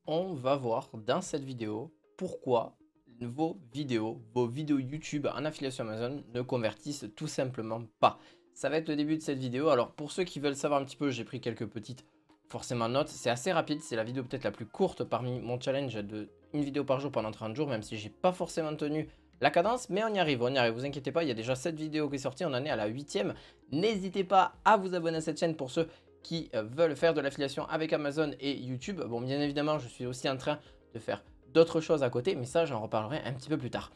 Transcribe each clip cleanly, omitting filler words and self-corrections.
On va voir dans cette vidéo pourquoi vos vidéos YouTube en affiliation Amazon ne convertissent tout simplement pas. Ça va être le début de cette vidéo. Alors pour ceux qui veulent savoir un petit peu, j'ai pris quelques petites forcément notes. C'est assez rapide, c'est la vidéo peut-être la plus courte parmi mon challenge de une vidéo par jour pendant 30 jours, même si j'ai pas forcément tenu la cadence, mais on y arrive, vous inquiétez pas, il y a déjà 7 vidéos qui est sortie, on en est à la 8e. N'hésitez pas à vous abonner à cette chaîne pour ceux qui veulent faire de l'affiliation avec Amazon et YouTube. Bon, bien évidemment, je suis aussi en train de faire d'autres choses à côté, mais ça, j'en reparlerai un petit peu plus tard.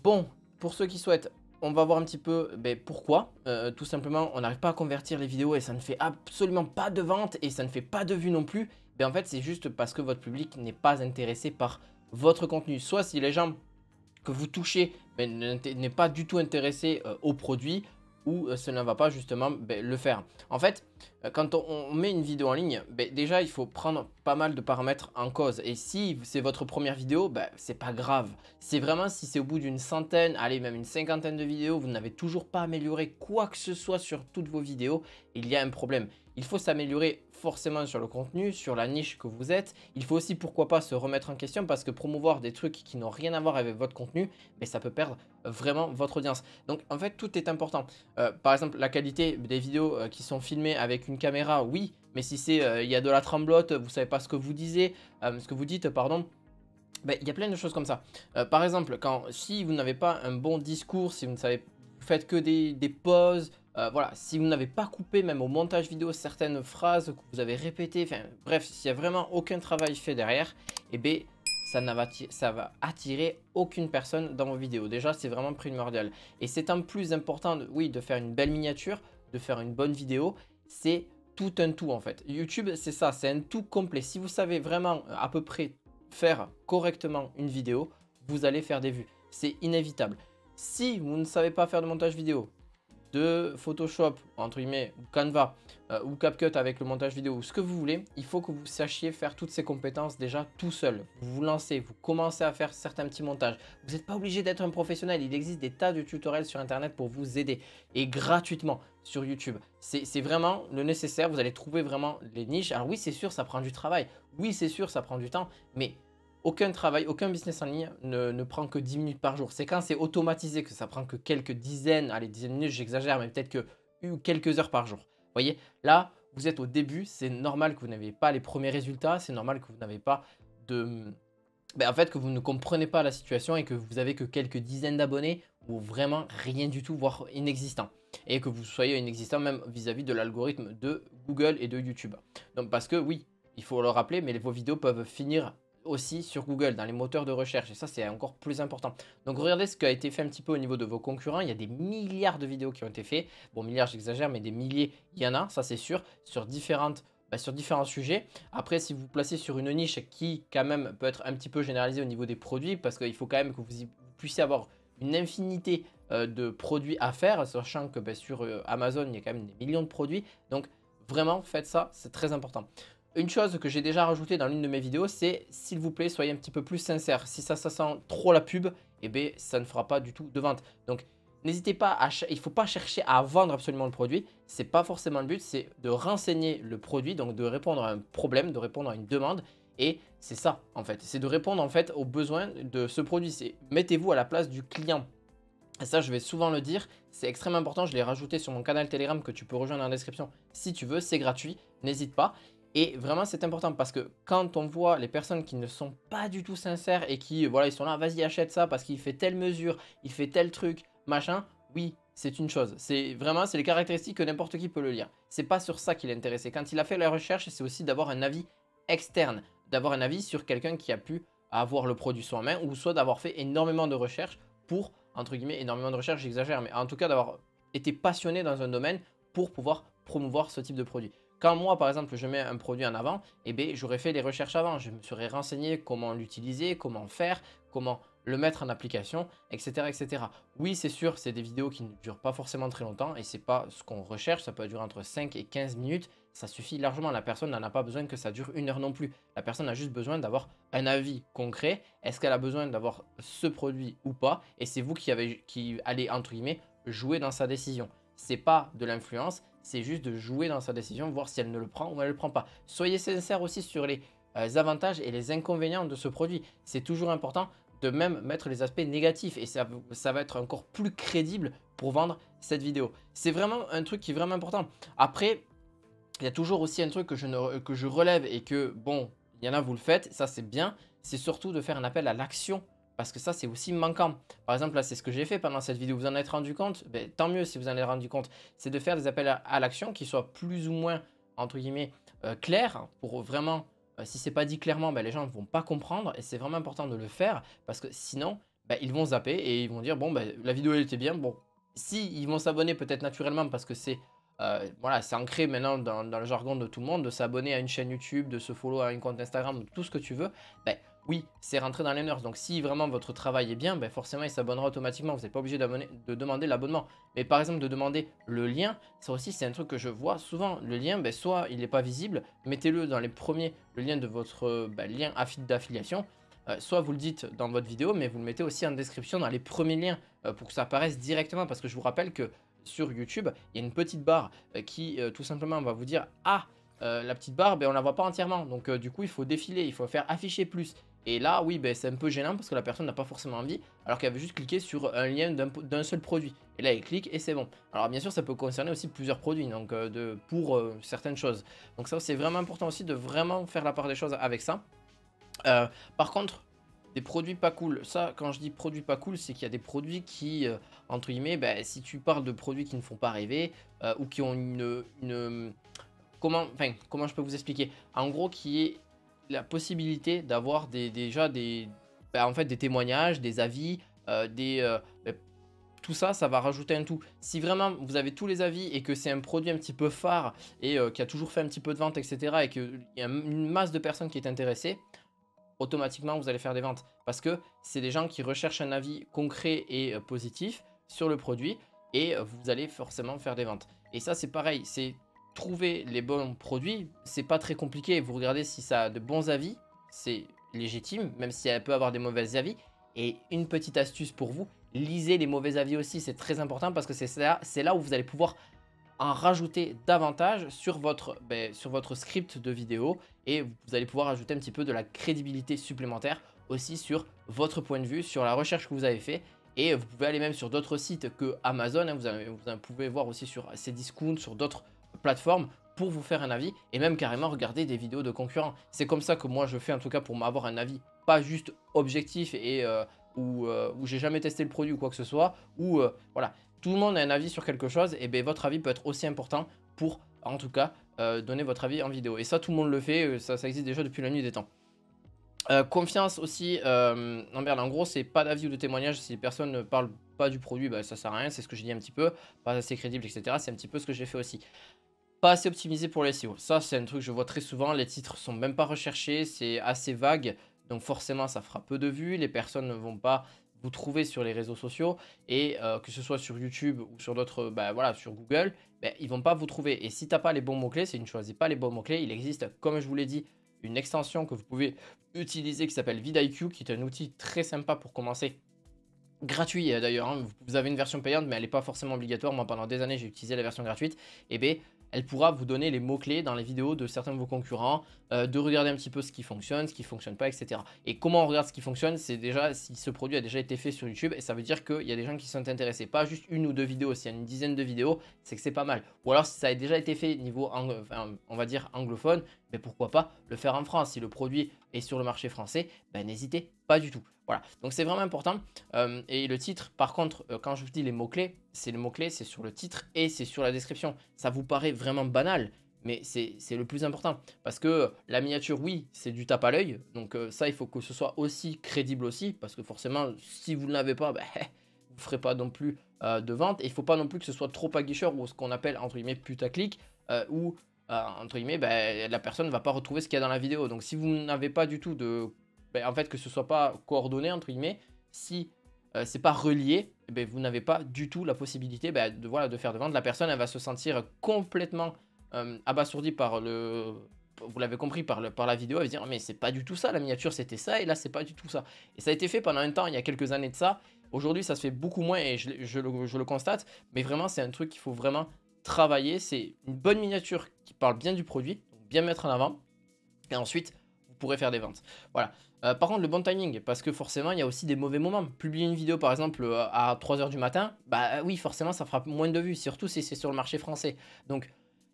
Bon, pour ceux qui souhaitent, on va voir un petit peu pourquoi. Tout simplement, on n'arrive pas à convertir les vidéos et ça ne fait absolument pas de vente et ça ne fait pas de vues non plus. En fait, c'est juste parce que votre public n'est pas intéressé par votre contenu. Soit si les gens que vous touchez n'est pas du tout intéressé au produit, ou cela ne va pas justement le faire. En fait, quand on met une vidéo en ligne, déjà il faut prendre pas mal de paramètres en cause. Et si c'est votre première vidéo, c'est pas grave. C'est vraiment si c'est au bout d'une centaine, allez même une cinquantaine de vidéos, vous n'avez toujours pas amélioré quoi que ce soit sur toutes vos vidéos, il y a un problème. Il faut s'améliorer forcément sur le contenu, sur la niche que vous êtes. Il faut aussi pourquoi pas se remettre en question parce que promouvoir des trucs qui n'ont rien à voir avec votre contenu, ça peut perdre vraiment votre audience. Donc en fait tout est important. Par exemple la qualité des vidéos qui sont filmées avec une caméra, oui, mais si c'est il y a de la tremblote, vous savez pas ce que vous dites, pardon. Il y a plein de choses comme ça. Par exemple, si vous n'avez pas un bon discours, si vous ne savez, vous faites que des pauses, voilà, si vous n'avez pas coupé même au montage vidéo certaines phrases que vous avez répétées, enfin bref, s'il n'y a vraiment aucun travail fait derrière, ça va attirer aucune personne dans vos vidéos. Déjà, c'est vraiment primordial. Et c'est en plus important, oui, de faire une belle miniature, de faire une bonne vidéo, c'est tout un tout en fait. YouTube, c'est ça, c'est un tout complet. Si vous savez vraiment à peu près faire correctement une vidéo, vous allez faire des vues. C'est inévitable. Si vous ne savez pas faire de montage vidéo, de Photoshop, entre guillemets, ou Canva, ou CapCut avec le montage vidéo, ou ce que vous voulez, il faut que vous sachiez faire toutes ces compétences déjà tout seul. Vous vous lancez, vous commencez à faire certains petits montages. Vous n'êtes pas obligé d'être un professionnel. Il existe des tas de tutoriels sur Internet pour vous aider, et gratuitement sur YouTube. C'est vraiment le nécessaire. Vous allez trouver vraiment les niches. Alors oui, c'est sûr, ça prend du travail. Oui, c'est sûr, ça prend du temps, mais aucun travail, aucun business en ligne ne prend que 10 minutes par jour. C'est quand c'est automatisé que ça prend que quelques dizaines, allez, dizaines de minutes, j'exagère, mais peut-être que quelques heures par jour. Vous voyez, là, vous êtes au début, c'est normal que vous n'avez pas les premiers résultats, c'est normal que vous n'avez pas de... en fait, que vous ne comprenez pas la situation et que vous avez que quelques dizaines d'abonnés ou vraiment rien du tout, voire inexistant. Et que vous soyez inexistant même vis-à-vis de l'algorithme de Google et de YouTube. Donc, parce que oui, il faut le rappeler, mais vos vidéos peuvent finir aussi sur Google, dans les moteurs de recherche. Et ça, c'est encore plus important. Donc, regardez ce qui a été fait un petit peu au niveau de vos concurrents. Il y a des milliards de vidéos qui ont été faites. Bon, milliards, j'exagère, mais des milliers, il y en a, ça c'est sûr, sur différents sujets. Après, si vous vous placez sur une niche qui, quand même, peut être un petit peu généralisée au niveau des produits, parce qu'il faut quand même que vous puissiez avoir une infinité de produits à faire, sachant que sur Amazon, il y a quand même des millions de produits. Donc, vraiment, faites ça, c'est très important. Une chose que j'ai déjà rajoutée dans l'une de mes vidéos, c'est s'il vous plaît, soyez un petit peu plus sincère. Si ça sent trop la pub, ça ne fera pas du tout de vente. Donc, n'hésitez pas il ne faut pas chercher à vendre absolument le produit. Ce n'est pas forcément le but, c'est de renseigner le produit, donc de répondre à un problème, de répondre à une demande. Et c'est ça, en fait. C'est de répondre en fait aux besoins de ce produit. Mettez-vous à la place du client. Et ça, je vais souvent le dire, c'est extrêmement important. Je l'ai rajouté sur mon canal Telegram que tu peux rejoindre dans la description si tu veux. C'est gratuit, n'hésite pas. Et vraiment, c'est important parce que quand on voit les personnes qui ne sont pas du tout sincères et qui, voilà, ils sont là, vas-y, achète ça parce qu'il fait telle mesure, il fait tel truc, machin, oui, c'est une chose. C'est vraiment, c'est les caractéristiques que n'importe qui peut le lire. C'est pas sur ça qu'il est intéressé. Quand il a fait la recherche, c'est aussi d'avoir un avis externe, d'avoir un avis sur quelqu'un qui a pu avoir le produit soit en main ou soit d'avoir fait énormément de recherches pour, entre guillemets, énormément de recherches, j'exagère, mais en tout cas d'avoir été passionné dans un domaine pour pouvoir promouvoir ce type de produit. Quand moi, par exemple, je mets un produit en avant, j'aurais fait les recherches avant. Je me serais renseigné comment l'utiliser, comment faire, comment le mettre en application, etc. etc. Oui, c'est sûr, c'est des vidéos qui ne durent pas forcément très longtemps et c'est pas ce qu'on recherche. Ça peut durer entre 5 et 15 minutes. Ça suffit largement. La personne n'en a pas besoin que ça dure 1 heure non plus. La personne a juste besoin d'avoir un avis concret. Est-ce qu'elle a besoin d'avoir ce produit ou pas? Et c'est vous qui allez, entre guillemets, jouer dans sa décision. C'est pas de l'influence, c'est juste de jouer dans sa décision, voir si elle ne le prend ou elle ne le prend pas. Soyez sincère aussi sur les avantages et les inconvénients de ce produit. C'est toujours important de même mettre les aspects négatifs et ça va être encore plus crédible pour vendre cette vidéo. C'est vraiment un truc qui est vraiment important. Après, il y a toujours aussi un truc que je relève et que, bon, il y en a, vous le faites, ça c'est bien, c'est surtout de faire un appel à l'action parce que ça c'est aussi manquant. Par exemple, là c'est ce que j'ai fait pendant cette vidéo, vous en êtes rendu compte, ben, tant mieux si vous en êtes rendu compte, c'est de faire des appels à l'action qui soient plus ou moins, entre guillemets, clairs pour vraiment, si c'est pas dit clairement, ben, les gens ne vont pas comprendre et c'est vraiment important de le faire parce que sinon, ben, ils vont zapper et ils vont dire, bon, ben, la vidéo elle était bien, bon, si ils vont s'abonner peut-être naturellement parce que c'est voilà, c'est ancré maintenant dans le jargon de tout le monde de s'abonner à une chaîne YouTube, de se follow à un compte Instagram, tout ce que tu veux. Ben, oui, c'est rentré dans les nurses. Donc, si vraiment votre travail est bien, ben, forcément, il s'abonnera automatiquement. Vous n'êtes pas obligé de demander l'abonnement. Mais par exemple, de demander le lien, ça aussi, c'est un truc que je vois souvent. Le lien, ben, soit il n'est pas visible, mettez-le dans les premiers, le lien de votre lien d'affiliation. Soit vous le dites dans votre vidéo, mais vous le mettez aussi en description dans les premiers liens pour que ça apparaisse directement. Parce que je vous rappelle que sur YouTube, il y a une petite barre qui tout simplement va vous dire ah, la petite barre, ben, on la voit pas entièrement. Donc du coup, il faut défiler, il faut faire afficher plus. Et là, oui, ben, c'est un peu gênant parce que la personne n'a pas forcément envie, alors qu'elle veut juste cliquer sur un lien d'un seul produit. Et là, elle clique et c'est bon. Alors bien sûr, ça peut concerner aussi plusieurs produits, donc pour certaines choses. Donc ça, c'est vraiment important aussi de vraiment faire la part des choses avec ça. Par contre, des produits pas cool. Ça, quand je dis produits pas cool, c'est qu'il y a des produits qui, entre guillemets, bah, si tu parles de produits qui ne font pas rêver ou qui ont comment je peux vous expliquer? En gros, qui est la possibilité d'avoir déjà en fait, des témoignages, des avis, bah, tout ça, ça va rajouter un tout. Si vraiment vous avez tous les avis et que c'est un produit un petit peu phare et qui a toujours fait un petit peu de vente, etc., et qu'il y a une masse de personnes qui est intéressée, automatiquement vous allez faire des ventes parce que c'est des gens qui recherchent un avis concret et positif sur le produit et vous allez forcément faire des ventes. Et ça c'est pareil, c'est trouver les bons produits, c'est pas très compliqué. Vous regardez si ça a de bons avis, c'est légitime, même si elle peut avoir des mauvais avis. Et une petite astuce pour vous, lisez les mauvais avis aussi, c'est très important parce que c'est là où vous allez pouvoir en rajouter davantage sur votre script de vidéo et vous allez pouvoir ajouter un petit peu de la crédibilité supplémentaire aussi sur votre point de vue, sur la recherche que vous avez fait. Et vous pouvez aller même sur d'autres sites que Amazon, hein, vous pouvez voir aussi sur Cdiscount, sur d'autres plateformes pour vous faire un avis et même carrément regarder des vidéos de concurrents. C'est comme ça que moi je fais en tout cas pour m'avoir un avis pas juste objectif et où j'ai jamais testé le produit ou quoi que ce soit, ou voilà, tout le monde a un avis sur quelque chose, et bien votre avis peut être aussi important pour, en tout cas, donner votre avis en vidéo. Et ça, tout le monde le fait, ça existe déjà depuis la nuit des temps. Confiance aussi, non merde, en gros, c'est pas d'avis ou de témoignage. Si les personnes ne parlent pas du produit, bah, ça sert à rien, c'est ce que j'ai dit un petit peu, pas assez crédible, etc. C'est un petit peu ce que j'ai fait aussi. Pas assez optimisé pour les SEO. Ça, c'est un truc que je vois très souvent. Les titres sont même pas recherchés, c'est assez vague. Donc forcément, ça fera peu de vues. Les personnes ne vont pas vous trouver sur les réseaux sociaux. Et que ce soit sur YouTube ou sur d'autres, bah, voilà, sur Google, bah, ils vont pas vous trouver. Et si tu n'as pas les bons mots-clés, si tu ne choisis pas les bons mots-clés, il existe, comme je vous l'ai dit, une extension que vous pouvez utiliser qui s'appelle vidIQ, qui est un outil très sympa pour commencer. Gratuit d'ailleurs, hein. Vous avez une version payante mais elle n'est pas forcément obligatoire. Moi pendant des années j'ai utilisé la version gratuite. Et bien elle pourra vous donner les mots-clés dans les vidéos de certains de vos concurrents, de regarder un petit peu ce qui fonctionne, ce qui ne fonctionne pas, etc. Et comment on regarde ce qui fonctionne, c'est déjà si ce produit a déjà été fait sur YouTube, et ça veut dire qu'il y a des gens qui sont intéressés. Pas juste une ou deux vidéos, s'il y a une dizaine de vidéos, c'est que c'est pas mal. Ou alors si ça a déjà été fait niveau, on va dire anglophone, mais pourquoi pas le faire en France. Si le produit est sur le marché français, ben, n'hésitez pas du tout. Voilà, donc c'est vraiment important. Et le titre, par contre, quand je vous dis les mots-clés, c'est sur le titre et c'est sur la description. Ça vous paraît vraiment banal, mais c'est le plus important. Parce que la miniature, oui, c'est du tape à l'œil. Donc ça, il faut que ce soit aussi crédible aussi. Parce que forcément, si vous ne l'avez pas, ben, vous ne ferez pas non plus de vente. Et il ne faut pas non plus que ce soit trop aguicheur ou ce qu'on appelle, entre guillemets, putaclic, où, entre guillemets, ben, la personne ne va pas retrouver ce qu'il y a dans la vidéo. Donc si vous n'avez pas du tout de... Ben, en fait, que ce soit pas coordonné, entre guillemets, si c'est pas relié, ben, vous n'avez pas du tout la possibilité ben, de faire de vente. La personne, elle va se sentir complètement abasourdie par le... Vous l'avez compris par la vidéo, elle va dire mais c'est pas du tout ça, la miniature c'était ça et là c'est pas du tout ça. Et ça a été fait pendant un temps, il y a quelques années de ça. Aujourd'hui ça se fait beaucoup moins et je le constate, mais vraiment c'est un truc qu'il faut vraiment travailler. C'est une bonne miniature qui parle bien du produit, donc bien mettre en avant. Et ensuite, vous pourrez faire des ventes. Voilà. Par contre, le bon timing, parce que forcément, il y a aussi des mauvais moments. Publier une vidéo, par exemple, à 3 h du matin, bah oui, forcément, ça fera moins de vues, surtout si c'est sur le marché français. Donc,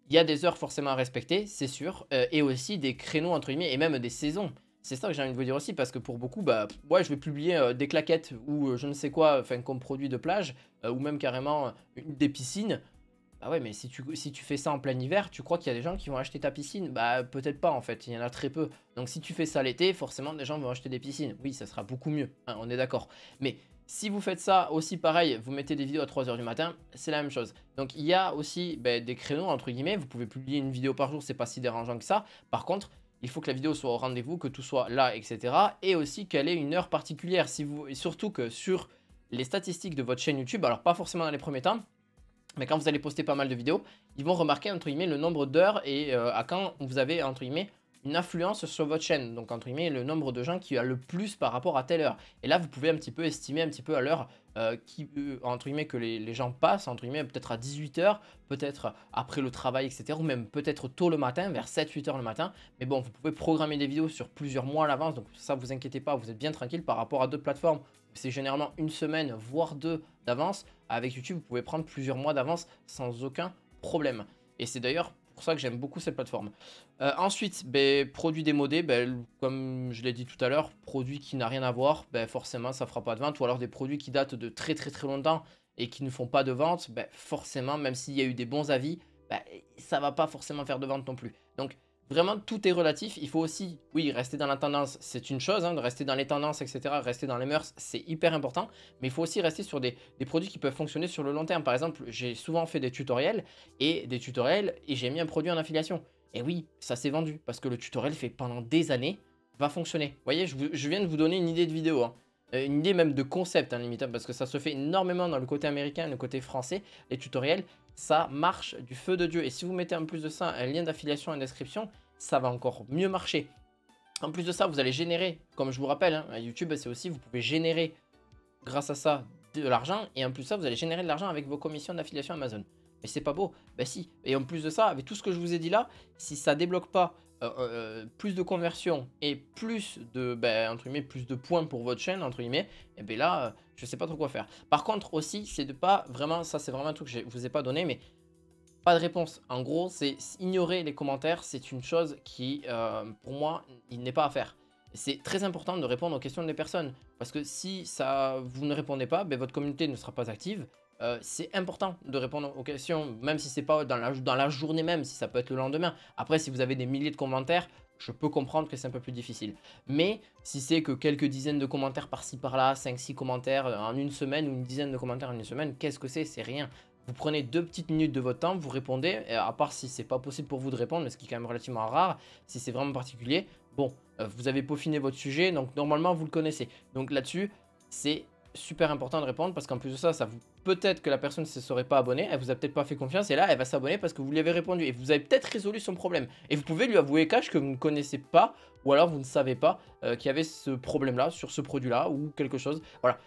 il y a des heures forcément à respecter, c'est sûr, et aussi des créneaux, entre guillemets, et même des saisons. C'est ça que j'ai envie de vous dire aussi, parce que pour beaucoup, bah, ouais, je vais publier des claquettes ou je ne sais quoi, enfin, comme produit de plage, ou même carrément des piscines. Ah ouais, mais si tu fais ça en plein hiver, tu crois qu'il y a des gens qui vont acheter ta piscine? Bah peut-être pas en fait, il y en a très peu. Donc si tu fais ça l'été, forcément des gens vont acheter des piscines. Oui, ça sera beaucoup mieux, hein, on est d'accord. Mais si vous faites ça aussi pareil, vous mettez des vidéos à 3 h du matin, c'est la même chose. Donc il y a aussi des créneaux entre guillemets, vous pouvez publier une vidéo par jour, c'est pas si dérangeant que ça. Par contre, il faut que la vidéo soit au rendez-vous, que tout soit là, etc. Et aussi qu'elle ait une heure particulière. Et surtout que sur les statistiques de votre chaîne YouTube, alors pas forcément dans les premiers temps, mais quand vous allez poster pas mal de vidéos, ils vont remarquer entre guillemets le nombre d'heures et à quand vous avez entre guillemets une influence sur votre chaîne. Donc entre guillemets le nombre de gens qui a le plus par rapport à telle heure. Et là vous pouvez un petit peu estimer un petit peu à l'heure entre guillemets que les gens passent, entre guillemets peut-être à 18 h, peut-être après le travail, etc. Ou même peut-être tôt le matin, vers 7-8 h le matin. Mais bon, vous pouvez programmer des vidéos sur plusieurs mois à l'avance. Donc ça, vous inquiétez pas, vous êtes bien tranquille par rapport à d'autres plateformes. C'est généralement une semaine, voire deux d'avance. Avec YouTube, vous pouvez prendre plusieurs mois d'avance sans aucun problème. Et c'est d'ailleurs pour ça que j'aime beaucoup cette plateforme. Ensuite, produit démodé, comme je l'ai dit tout à l'heure, produit qui n'a rien à voir, forcément ça ne fera pas de vente. Ou alors des produits qui datent de très longtemps et qui ne font pas de vente, forcément, même s'il y a eu des bons avis, ça ne va pas forcément faire de vente non plus. Donc vraiment, tout est relatif. Il faut aussi, oui, rester dans la tendance, c'est une chose, hein, de rester dans les tendances, etc. Rester dans les mœurs, c'est hyper important. Mais il faut aussi rester sur des produits qui peuvent fonctionner sur le long terme. Par exemple, j'ai souvent fait des tutoriels et j'ai mis un produit en affiliation. Et oui, ça s'est vendu parce que le tutoriel fait pendant des années va fonctionner. Vous voyez, je viens de vous donner une idée de vidéo, hein. Une idée même de concept, hein, limite, hein, parce que ça se fait énormément dans le côté américain et le côté français. Les tutoriels, ça marche du feu de Dieu. Et si vous mettez en plus de ça un lien d'affiliation en description, ça va encore mieux marcher. En plus de ça, vous allez générer, comme je vous rappelle, hein, YouTube, c'est aussi, vous pouvez générer grâce à ça de l'argent. Et en plus de ça, vous allez générer de l'argent avec vos commissions d'affiliation Amazon. Mais c'est pas beau. Ben si. Et en plus de ça, avec tout ce que je vous ai dit là, si ça débloque pas plus de conversion et plus de, entre guillemets, plus de points pour votre chaîne, entre guillemets, et bien là, je sais pas trop quoi faire. Par contre aussi, c'est de pas vraiment, ça c'est vraiment un truc que je vous ai pas donné, mais pas de réponse. En gros, c'est ignorer les commentaires, c'est une chose qui, pour moi, il n'est pas à faire. C'est très important de répondre aux questions des personnes, parce que si ça, vous ne répondez pas, votre communauté ne sera pas active. C'est important de répondre aux questions, même si c'est pas dans la journée même, si ça peut être le lendemain. Après, si vous avez des milliers de commentaires, je peux comprendre que c'est un peu plus difficile. Mais si c'est que quelques dizaines de commentaires par-ci par-là, 5-6 commentaires en une semaine ou une dizaine de commentaires en une semaine, qu'est-ce que c'est? C'est rien. Vous prenez 2 petites minutes de votre temps, vous répondez, et à part si c'est pas possible pour vous de répondre, mais ce qui est quand même relativement rare, si c'est vraiment particulier, bon, vous avez peaufiné votre sujet, donc normalement vous le connaissez. Donc là-dessus, c'est super important de répondre parce qu'en plus de ça, peut-être que la personne ne se serait pas abonnée, elle vous a peut-être pas fait confiance et là elle va s'abonner parce que vous lui avez répondu et vous avez peut-être résolu son problème. Et vous pouvez lui avouer cash que vous ne connaissez pas ou alors vous ne savez pas qu'il y avait ce problème-là sur ce produit-là ou quelque chose. Voilà.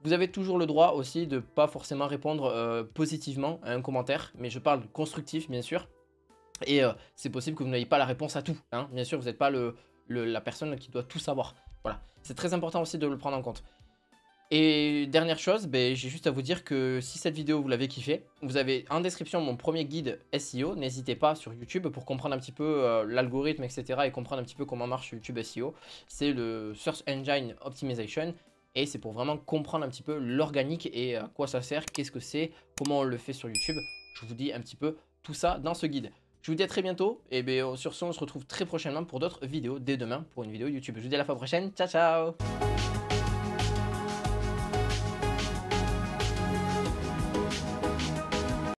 Vous avez toujours le droit aussi de pas forcément répondre positivement à un commentaire, mais je parle constructif bien sûr. Et c'est possible que vous n'ayez pas la réponse à tout, hein. Bien sûr, vous n'êtes pas la personne qui doit tout savoir. Voilà, c'est très important aussi de le prendre en compte. Et dernière chose, j'ai juste à vous dire que si cette vidéo vous l'avez kiffé, vous avez en description mon premier guide SEO, n'hésitez pas sur YouTube pour comprendre un petit peu l'algorithme, etc. et comprendre un petit peu comment marche YouTube SEO. C'est le Search Engine Optimization et c'est pour vraiment comprendre un petit peu l'organique et à quoi ça sert, qu'est-ce que c'est, comment on le fait sur YouTube. Je vous dis un petit peu tout ça dans ce guide. Je vous dis à très bientôt et sur ce on se retrouve très prochainement pour d'autres vidéos dès demain pour une vidéo YouTube. Je vous dis à la fois prochaine, ciao ciao.